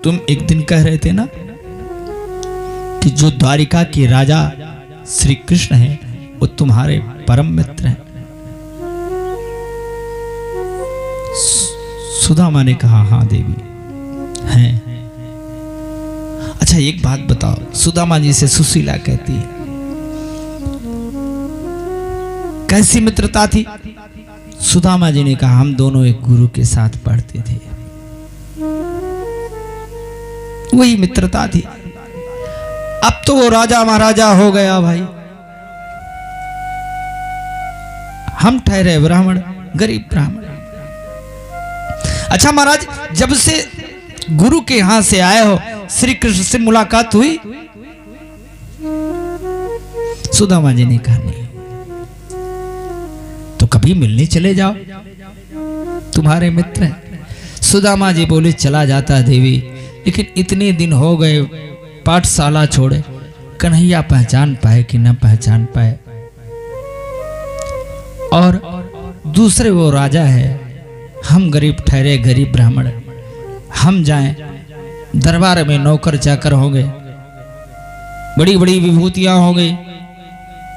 तुम एक दिन कह रहे थे ना कि जो द्वारिका के राजा श्री कृष्ण हैं वो तुम्हारे परम मित्र हैं। सुदामा ने कहा हाँ देवी हैं। अच्छा एक बात बताओ, सुदामा जी से सुशीला कहती है कैसी मित्रता थी? सुदामा जी ने कहा हम दोनों एक गुरु के साथ पढ़ते थे, वही मित्रता थी। अब तो वो राजा महाराजा हो गया भाई, हम ठहरे ब्राह्मण, गरीब ब्राह्मण। अच्छा महाराज, जब से गुरु के यहां से आए हो श्री कृष्ण से मुलाकात हुई? सुदामा जी ने कहा नहीं। तो कभी मिलने चले जाओ, तुम्हारे मित्र हैं। सुदामा जी बोले चला जाता देवी, लेकिन इतने दिन हो गए पाठशाला छोड़े, कन्हैया पहचान पाए कि न पहचान पाए। और दूसरे वो राजा है, हम गरीब ठहरे गरीब ब्राह्मण, हम जाएं दरबार में नौकर चाकर होंगे, बड़ी बड़ी विभूतियां होंगी,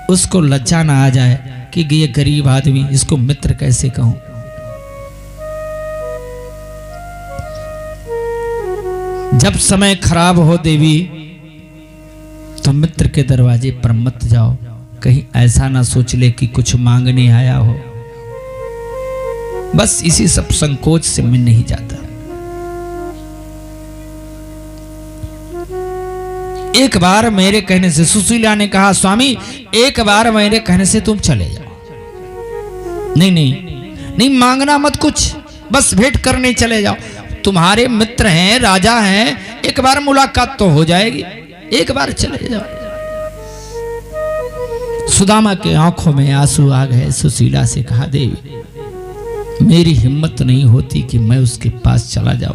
उसको लज्जा ना आ जाए कि ये गरीब आदमी, इसको मित्र कैसे कहूं। जब समय खराब हो देवी तो मित्र के दरवाजे पर मत जाओ, कहीं ऐसा ना सोच ले कि कुछ मांगने आया हो। बस इसी सब संकोच से मैं नहीं जाता। एक बार मेरे कहने से, सुशीला ने कहा स्वामी एक बार मेरे कहने से तुम चले जाओ। नहीं नहीं नहीं, मांगना मत कुछ, बस भेंट करने चले जाओ। तुम्हारे मित्र हैं, राजा हैं, एक बार मुलाकात तो हो जाएगी, एक बार चले जाओ। सुदामा के आंखों में आंसू आ गए। सुशीला से कहा देवी मेरी हिम्मत नहीं होती कि मैं उसके पास चला जाऊं।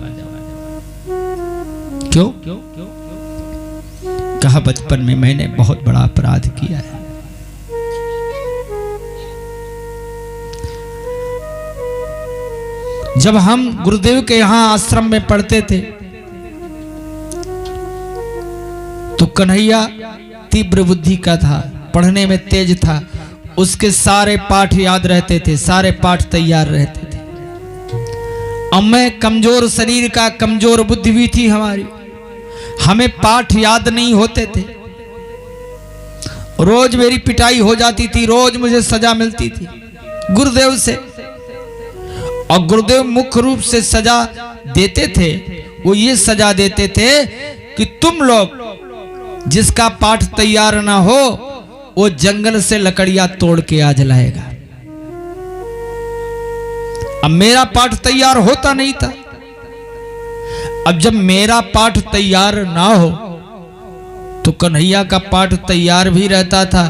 क्यों? कहा बचपन में मैंने बहुत बड़ा अपराध किया है। जब हम गुरुदेव के यहां आश्रम में पढ़ते थे तो कन्हैया तीव्र बुद्धि का था, पढ़ने में तेज था, उसके सारे पाठ याद रहते थे, सारे पाठ तैयार रहते थे। अब मैं कमजोर शरीर का, कमजोर बुद्धि भी थी हमारी, हमें पाठ याद नहीं होते थे। रोज मेरी पिटाई हो जाती थी, रोज मुझे सजा मिलती थी गुरुदेव से। और गुरुदेव मुख्य रूप से सजा देते थे, वो ये सजा देते थे कि तुम लोग जिसका पाठ तैयार ना हो वो जंगल से लकड़ियां तोड़ के आ जलाएगा। अब मेरा पाठ तैयार होता नहीं था। अब जब मेरा पाठ तैयार ना हो तो कन्हैया का पाठ तैयार भी रहता था,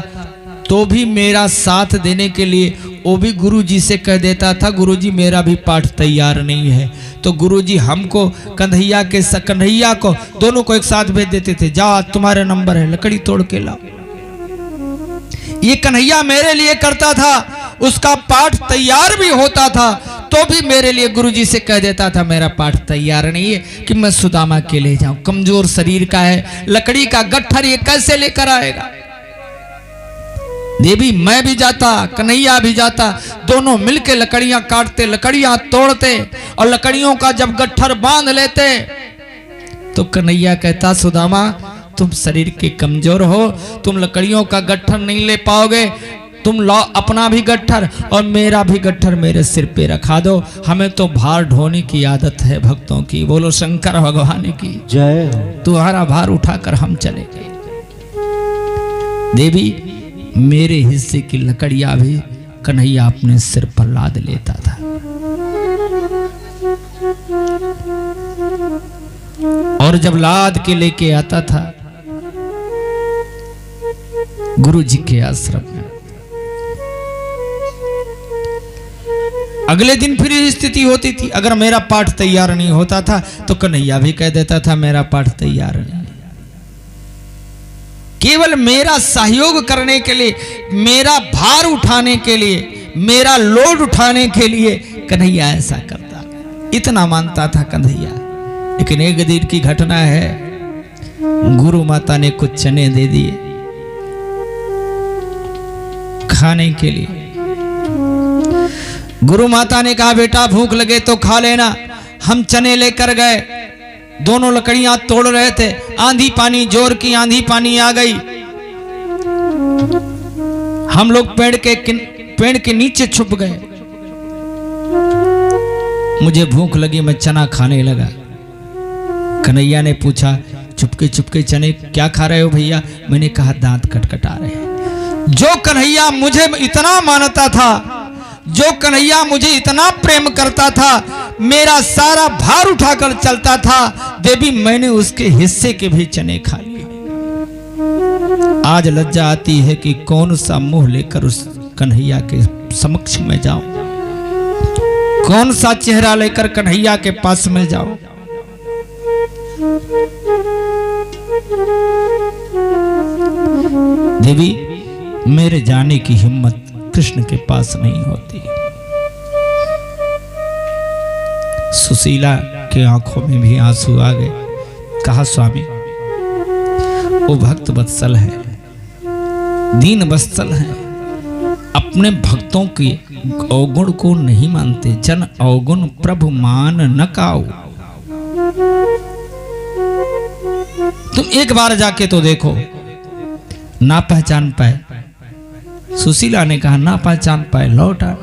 तो भी मेरा साथ देने के लिए वो भी गुरुजी से कह देता था गुरुजी मेरा भी पाठ तैयार नहीं है। तो गुरुजी हमको कन्हैया को दोनों को एक साथ भेज देते थे, जाओ तुम्हारे नंबर है, लकड़ी तोड़ के लाओ। ये कन्हैया मेरे लिए करता था, उसका पाठ तैयार भी होता था, तो भी मेरे लिए गुरुजी से कह देता था मेरा पाठ तैयार नहीं है कि मैं सुदामा के ले जाऊं। कमजोर शरीर का है, लकड़ी का गट्ठर ये कैसे लेकर आएगा। देवी मैं भी जाता, कन्हैया भी जाता, दोनों मिलके लकड़ियां काटते, लकड़ियां तोड़ते, और लकड़ियों का जब गट्ठर बांध लेते तो कन्हैया कहता सुदामा तुम शरीर के कमजोर हो, तुम लकड़ियों का गट्ठर नहीं ले पाओगे, तुम लाओ अपना भी गट्ठर और मेरा भी गट्ठर मेरे सिर पे रखा दो, हमें तो भार ढोने की आदत है भक्तों की। बोलो शंकर भगवान की जय। तुम्हारा भार उठाकर हम चले गए। देवी मेरे हिस्से की लकड़ियां भी कन्हैया अपने सिर पर लाद लेता था। और जब लाद के लेके आता था गुरु जी के आश्रम में, अगले दिन फिर स्थिति होती थी। अगर मेरा पाठ तैयार नहीं होता था तो कन्हैया भी कह देता था मेरा पाठ तैयार नहीं। केवल मेरा सहयोग करने के लिए, मेरा भार उठाने के लिए, मेरा लोड उठाने के लिए कन्हैया ऐसा करता, इतना मानता था कन्हैया। लेकिन एक दिन की घटना है, गुरु माता ने कुछ चने दे दिए खाने के लिए। गुरु माता ने कहा बेटा भूख लगे तो खा लेना। हम चने लेकर गए, दोनों लकड़ियां तोड़ रहे थे, आंधी पानी, जोर की आंधी पानी आ गई। हम लोग पेड़ के नीचे छुप गए। मुझे भूख लगी, मैं चना खाने लगा। कन्हैया ने पूछा चुपके चुपके चने क्या खा रहे हो भैया? मैंने कहा दांत कटकटा रहे हैं। जो कन्हैया मुझे इतना मानता था, जो कन्हैया मुझे इतना प्रेम करता था, मेरा सारा भार उठाकर चलता था, देवी मैंने उसके हिस्से के भी चने खा लिए। आज लज्जा आती है कि कौन सा मुंह लेकर उस कन्हैया के समक्ष में जाऊं, कौन सा चेहरा लेकर कन्हैया के पास में जाऊं। देवी मेरे जाने की हिम्मत कृष्ण के पास नहीं होती। सुशीला के आंखों में भी आंसू आ गए। कहा स्वामी वो भक्त वत्सल है, दीन वत्सल है, अपने भक्तों के अवगुण को नहीं मानते। जन अवगुण प्रभु मान न काऊ। तुम एक बार जाके तो देखो, ना पहचान पाए। सुशीला ने कहा ना पहचान पाए लौट आ।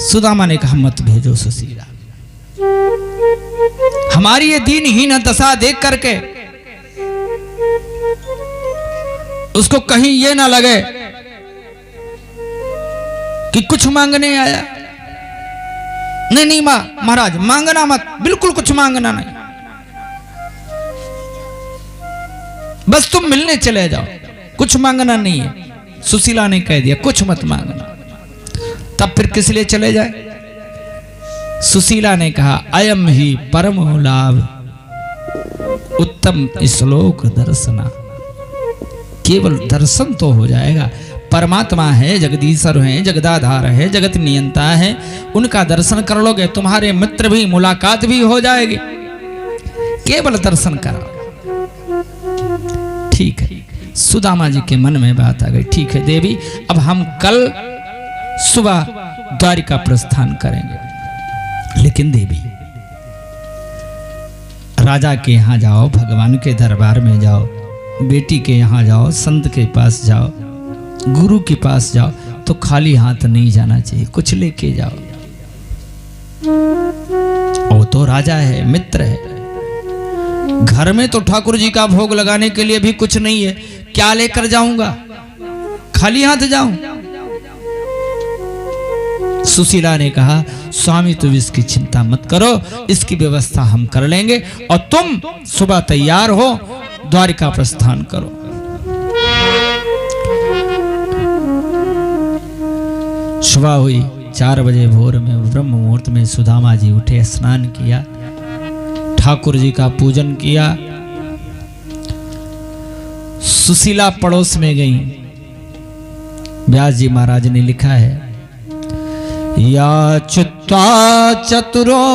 सुदामा ने कहा मत भेजो सुशीला, हमारी ये दीनहीन दशा देख करके उसको कहीं ये ना लगे कि कुछ मांगने आया। नहीं नहीं महाराज मांगना मत, बिल्कुल कुछ मांगना नहीं, बस तुम मिलने चले जाओ, कुछ मांगना नहीं है। सुशीला ने कह दिया कुछ मत मांगना। तब फिर किस लिए चले जाए? सुशीला ने कहा अयम ही परम लाभ उत्तम श्लोक दर्शना। केवल दर्शन तो हो जाएगा। परमात्मा है, जगदीश्वर है, जगदाधार है, जगत नियंता है, उनका दर्शन कर लोगे, तुम्हारे मित्र भी मुलाकात भी हो जाएगी। केवल दर्शन करो। ठीक है, सुदामा जी के मन में बात आ गई। ठीक है देवी, अब हम कल सुबह द्वारिका प्रस्थान करेंगे। लेकिन देवी राजा के यहां जाओ, भगवान के दरबार में जाओ, बेटी के यहां जाओ, संत के पास जाओ, गुरु के पास जाओ, तो खाली हाथ नहीं जाना चाहिए, कुछ लेके जाओ। वो तो राजा है, मित्र है। घर में तो ठाकुर जी का भोग लगाने के लिए भी कुछ नहीं है, क्या लेकर जाऊंगा? खाली हाथ जाऊं? सुशीला ने कहा स्वामी तुम इसकी चिंता मत करो, इसकी व्यवस्था हम कर लेंगे और तुम सुबह तैयार हो, द्वारिका प्रस्थान करो। सुबह हुई 4 बजे भोर में, ब्रह्म मुहूर्त में सुदामा जी उठे, स्नान किया, ठाकुर जी का पूजन किया। सुशीला पड़ोस में गई। व्यास जी महाराज ने लिखा है या चित्ता चतुरो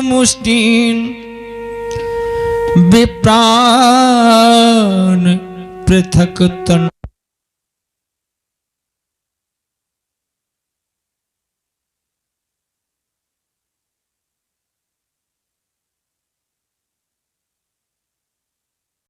मुष्टिन विप्राण पृथक तन